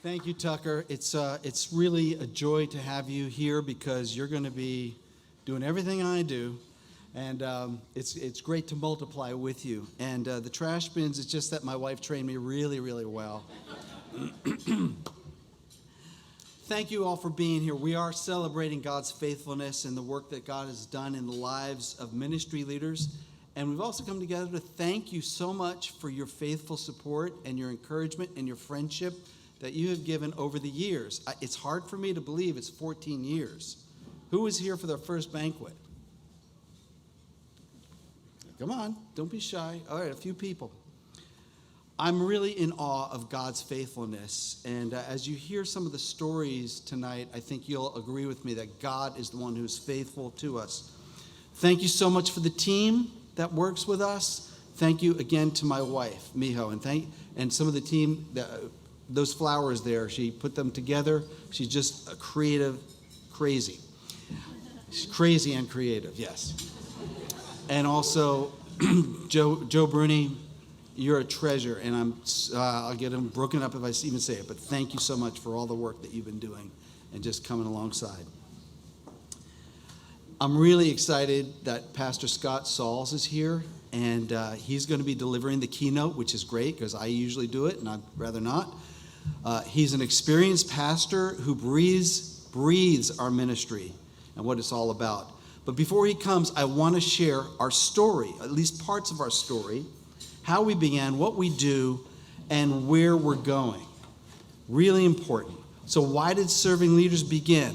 Thank you, Tucker. It's really a joy to have you here because you're going to be doing everything I do, and it's great to multiply with you. And the trash bins, it's just that my wife trained me really, really well. Thank you all for being here. We are celebrating God's faithfulness and the work that God has done in the lives of ministry leaders. And we've also come together to thank you so much for your faithful support and your encouragement and your friendship that you have given over the years. It's hard for me to believe it's 14 years. Who was here for their first banquet? Come on, don't be shy. All right, a few people. I'm really in awe of God's faithfulness. And as you hear some of the stories tonight, I think you'll agree with me that God is the one who's faithful to us. Thank you so much for the team that works with us. Thank you again to my wife, Miho, and some of the team those flowers there, she put them together. She's just a crazy. She's crazy and creative, yes. And also, Joe Bruni, you're a treasure, and I'll get them broken up if I even say it, but thank you so much for all the work that you've been doing and just coming alongside. I'm really excited that Pastor Scott Sauls is here, and he's going to be delivering the keynote, which is great because I usually do it, and I'd rather not. He's an experienced pastor who breathes our ministry and what it's all about. But before he comes, I want to share our story, at least parts of our story, how we began, what we do, and where we're going. Really important. So why did Serving Leaders begin?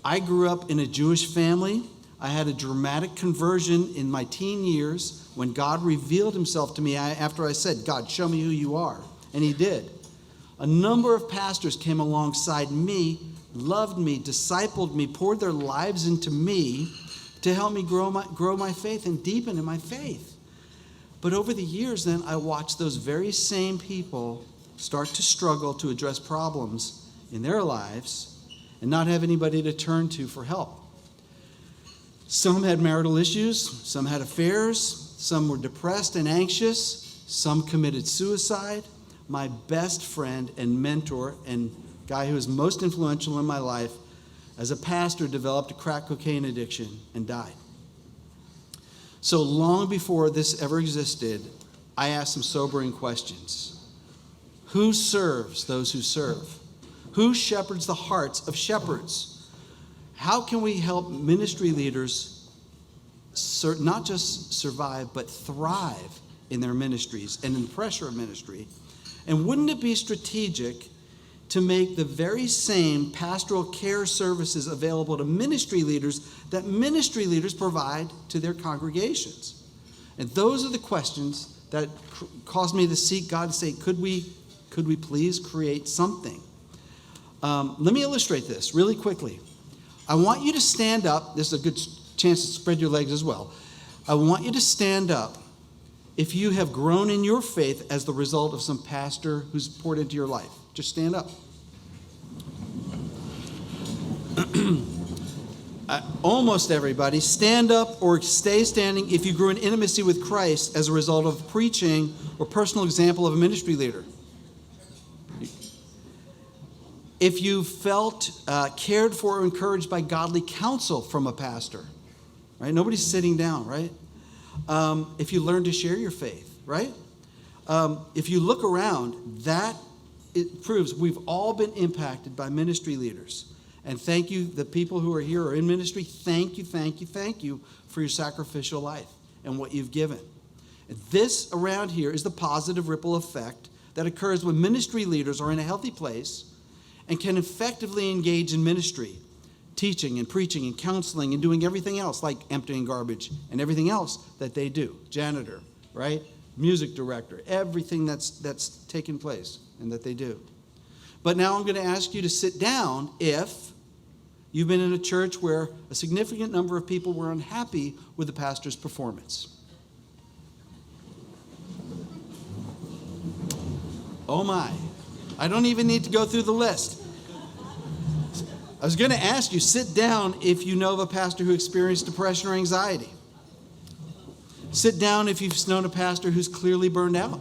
I grew up in a Jewish family. I had a dramatic conversion in my teen years when God revealed himself to me after I said, God, show me who you are. And he did. A number of pastors came alongside me, loved me, discipled me, poured their lives into me to help me grow my faith and deepen in my faith. But over the years then, I watched those very same people start to struggle to address problems in their lives and not have anybody to turn to for help. Some had marital issues, some had affairs, some were depressed and anxious, some committed suicide. My best friend and mentor and guy who was most influential in my life as a pastor developed a crack cocaine addiction and died. So long before this ever existed, I asked some sobering questions. Who serves those who serve? Who shepherds the hearts of shepherds? How can we help ministry leaders not just survive, but thrive in their ministries and in the pressure of ministry? And wouldn't it be strategic to make the very same pastoral care services available to ministry leaders that ministry leaders provide to their congregations? And those are the questions that caused me to seek God and say, could we please create something? Let me illustrate this really quickly. I want you to stand up. This is a good chance to spread your legs as well. I want you to stand up if you have grown in your faith as the result of some pastor who's poured into your life. Just stand up. Almost everybody, stand up or stay standing if you grew in intimacy with Christ as a result of preaching or personal example of a ministry leader. If you felt cared for or encouraged by godly counsel from a pastor, right? Nobody's sitting down, right? If you learn to share your faith, right? If you look around, it proves we've all been impacted by ministry leaders. And thank you, the people who are here or in ministry, thank you for your sacrificial life and what you've given. And this around here is the positive ripple effect that occurs when ministry leaders are in a healthy place and can effectively engage in ministry, teaching and preaching and counseling and doing everything else like emptying garbage and everything else that they do. Janitor, right? Music director, everything that's taken place and that they do. But now I'm going to ask you to sit down if you've been in a church where a significant number of people were unhappy with the pastor's performance. Oh my. I don't even need to go through the list. I was going to ask you, sit down if you know of a pastor who experienced depression or anxiety. Sit down if you've known a pastor who's clearly burned out.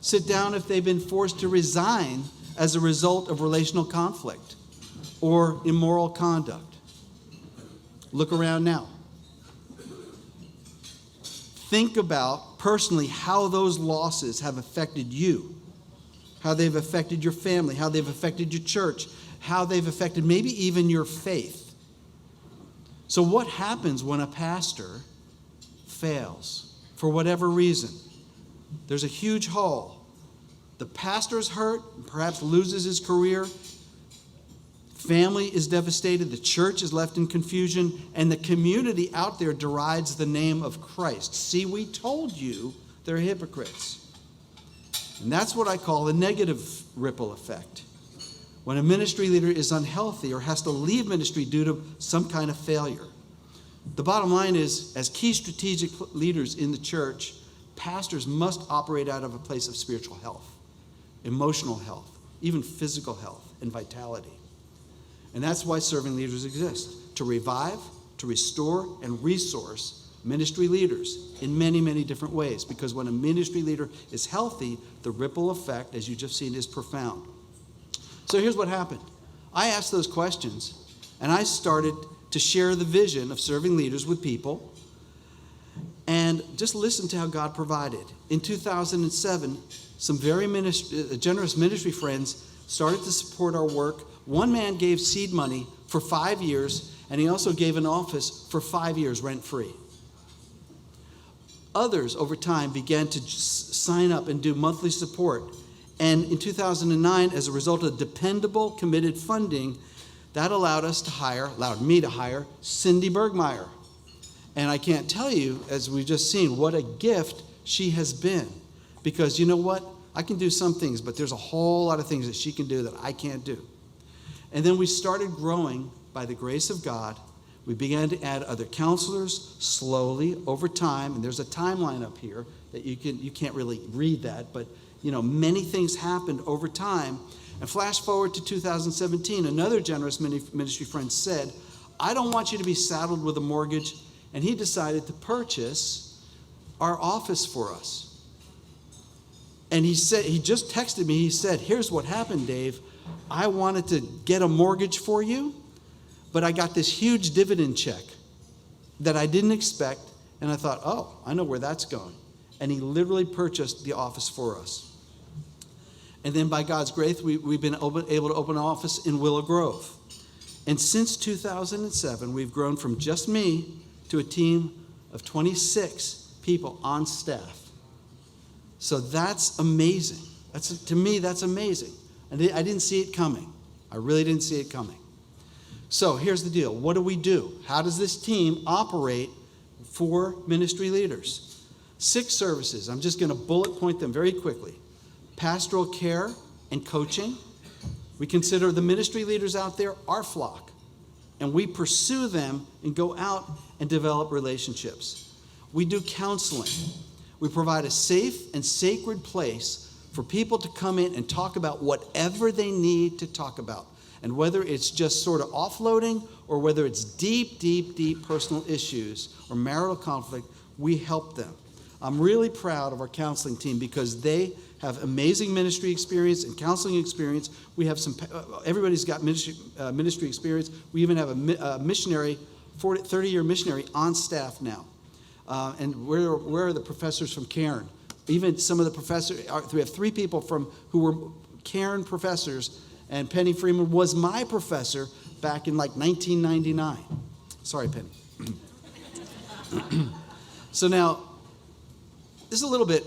Sit down if they've been forced to resign as a result of relational conflict or immoral conduct. Look around now. Think about personally how those losses have affected you, how they've affected your family, how they've affected your church, how they've affected maybe even your faith. So what happens when a pastor fails for whatever reason? There's a huge hole. The pastor's hurt, perhaps loses his career. Family is devastated. The church is left in confusion. And the community out there derides the name of Christ. See, we told you they're hypocrites. And that's what I call the negative ripple effect. When a ministry leader is unhealthy or has to leave ministry due to some kind of failure. The bottom line is, as key strategic leaders in the church, pastors must operate out of a place of spiritual health, emotional health, even physical health and vitality. And that's why serving leaders exist, to revive, to restore, and resource ministry leaders in many, many different ways. Because when a ministry leader is healthy, the ripple effect, as you just seen, is profound. So here's what happened. I asked those questions, and I started to share the vision of serving leaders with people, and just listen to how God provided. In 2007, some very generous ministry friends started to support our work. One man gave seed money for 5 years, and he also gave an office for 5 years rent-free. Others, over time, began to sign up and do monthly support. And in 2009, as a result of dependable, committed funding, that allowed me to hire Cindy Bergmeyer. And I can't tell you, as we've just seen, what a gift she has been. Because you know what? I can do some things, but there's a whole lot of things that she can do that I can't do. And then we started growing by the grace of God. We began to add other counselors slowly over time. And there's a timeline up here that you can't really read that, but many things happened over time. And flash forward to 2017, another generous ministry friend said, I don't want you to be saddled with a mortgage. And he decided to purchase our office for us. And he just texted me, he said, here's what happened, Dave. I wanted to get a mortgage for you, but I got this huge dividend check that I didn't expect. And I thought, oh, I know where that's going. And he literally purchased the office for us. And then by God's grace, we've been able to open an office in Willow Grove. And since 2007, we've grown from just me to a team of 26 people on staff. So that's amazing. To me, that's amazing. And I didn't see it coming. I really didn't see it coming. So here's the deal. What do? How does this team operate for ministry leaders? 6 services. I'm just going to bullet point them very quickly. Pastoral care and coaching. We consider the ministry leaders out there our flock. And we pursue them and go out and develop relationships. We do counseling. We provide a safe and sacred place for people to come in and talk about whatever they need to talk about. And whether it's just sort of offloading or whether it's deep, deep, deep personal issues or marital conflict, we help them. I'm really proud of our counseling team because they have amazing ministry experience and counseling experience. We have everybody's got ministry experience. We even have a missionary, 30-year missionary on staff now. And where are the professors from Cairn? Even some of the professors, we have 3 people who were Cairn professors, and Penny Freeman was my professor back in 1999. Sorry, Penny. So now, this is a little bit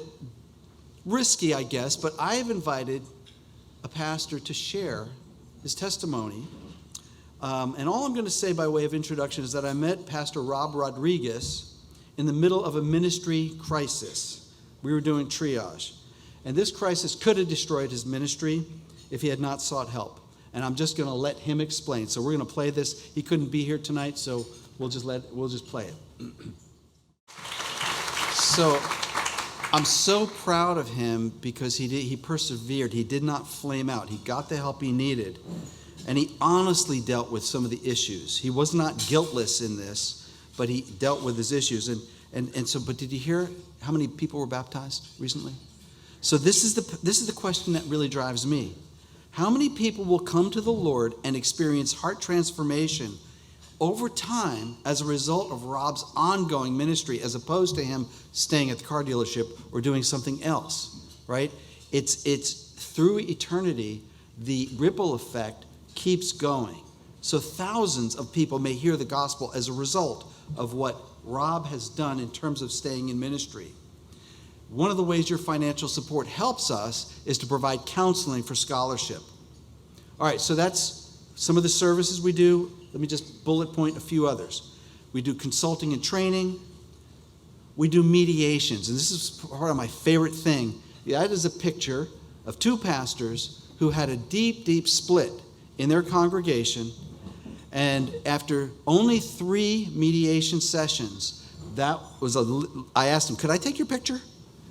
risky, I guess, but I have invited a pastor to share his testimony. And all I'm going to say by way of introduction is that I met Pastor Rob Rodriguez in the middle of a ministry crisis. We were doing triage. And this crisis could have destroyed his ministry if he had not sought help. And I'm just going to let him explain. So we're going to play this. He couldn't be here tonight, so we'll just play it. So I'm so proud of him because he persevered. He did not flame out. He got the help he needed. And he honestly dealt with some of the issues. He was not guiltless in this, but he dealt with his issues. But did you hear how many people were baptized recently? So this is the question that really drives me. How many people will come to the Lord and experience heart transformation over time as a result of Rob's ongoing ministry, as opposed to him staying at the car dealership or doing something else, right? It's through eternity, the ripple effect keeps going. So thousands of people may hear the gospel as a result of what Rob has done in terms of staying in ministry. One of the ways your financial support helps us is to provide counseling for scholarship. All right, so that's some of the services we do. Let me just bullet point a few others. We do consulting and training. We do mediations, and this is part of my favorite thing. That is a picture of two pastors who had a deep, deep split in their congregation, and after only 3 mediation sessions, I asked them, could I take your picture?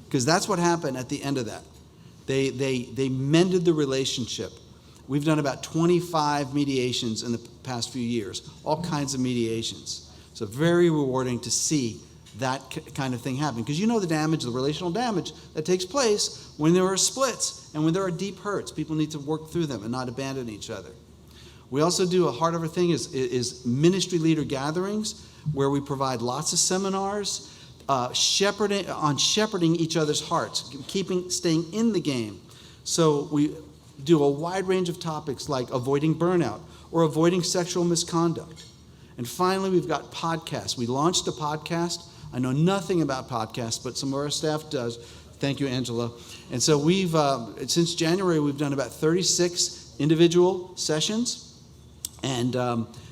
Because that's what happened at the end of that. They mended the relationship. We've done about 25 mediations in the past few years, all kinds of mediations. So very rewarding to see that kind of thing happen. Because you know the damage, the relational damage that takes place when there are splits and when there are deep hurts. People need to work through them and not abandon each other. We also do a heart of our thing is ministry leader gatherings, where we provide lots of seminars, shepherding each other's hearts, staying in the game. So we do a wide range of topics like avoiding burnout or avoiding sexual misconduct. And finally, we've got podcasts. We launched a podcast. I know nothing about podcasts, but some of our staff does. Thank you, Angela. And so we've, since January, we've done about 36 individual sessions. And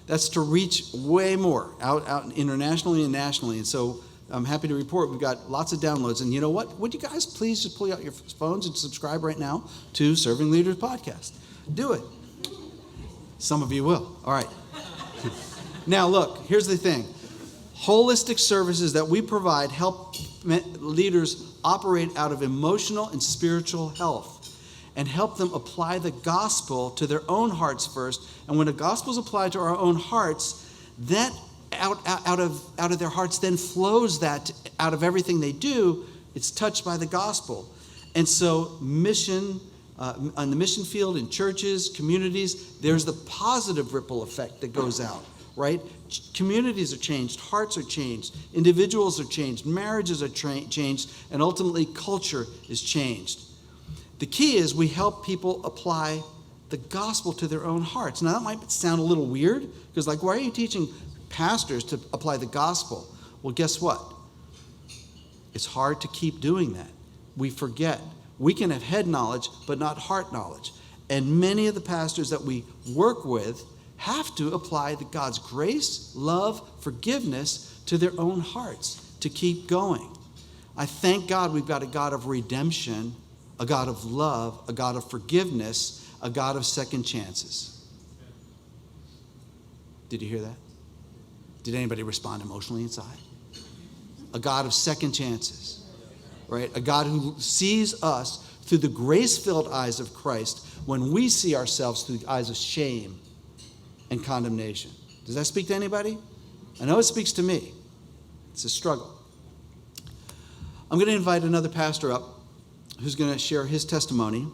that's to reach way more out internationally and nationally. And so I'm happy to report we've got lots of downloads. And you know what? Would you guys please just pull out your phones and subscribe right now to Serving Leaders Podcast? Do it. Some of you will. All right. Now, look, here's the thing. Holistic services that we provide help leaders operate out of emotional and spiritual health and help them apply the gospel to their own hearts first. And when the gospel is applied to our own hearts, that out of their hearts then flows that out of everything they do. It's touched by the gospel. And so mission, on the mission field, in churches, communities, there's the positive ripple effect that goes out, right? Communities are changed, hearts are changed, individuals are changed, marriages are changed, and ultimately culture is changed. The key is we help people apply the gospel to their own hearts. Now that might sound a little weird, because like, why are you teaching pastors to apply the gospel? Well, guess what? It's hard to keep doing that. We forget. We can have head knowledge, but not heart knowledge. And many of the pastors that we work with have to apply the God's grace, love, forgiveness to their own hearts to keep going. I thank God we've got a God of redemption, a God of love, a God of forgiveness, a God of second chances. Did you hear that? Did anybody respond emotionally inside? A God of second chances, right? A God who sees us through the grace-filled eyes of Christ when we see ourselves through the eyes of shame and condemnation. Does that speak to anybody? I know it speaks to me. It's a struggle. I'm going to invite another pastor up who's going to share his testimony.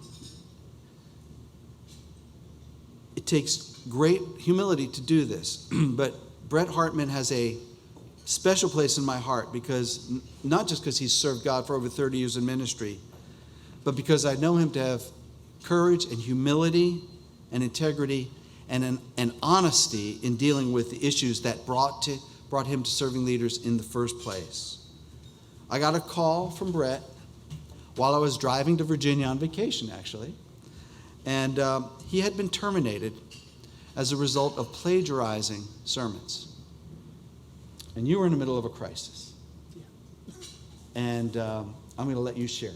It takes great humility to do this, but Brett Hartman has a special place in my heart, because not just because he's served God for over 30 years in ministry, but because I know him to have courage and humility and integrity and an honesty in dealing with the issues that brought him to Serving Leaders in the first place. I got a call from Brett while I was driving to Virginia on vacation, actually, and he had been terminated as a result of plagiarizing sermons. And you were in the middle of a crisis. And I'm going to let you share.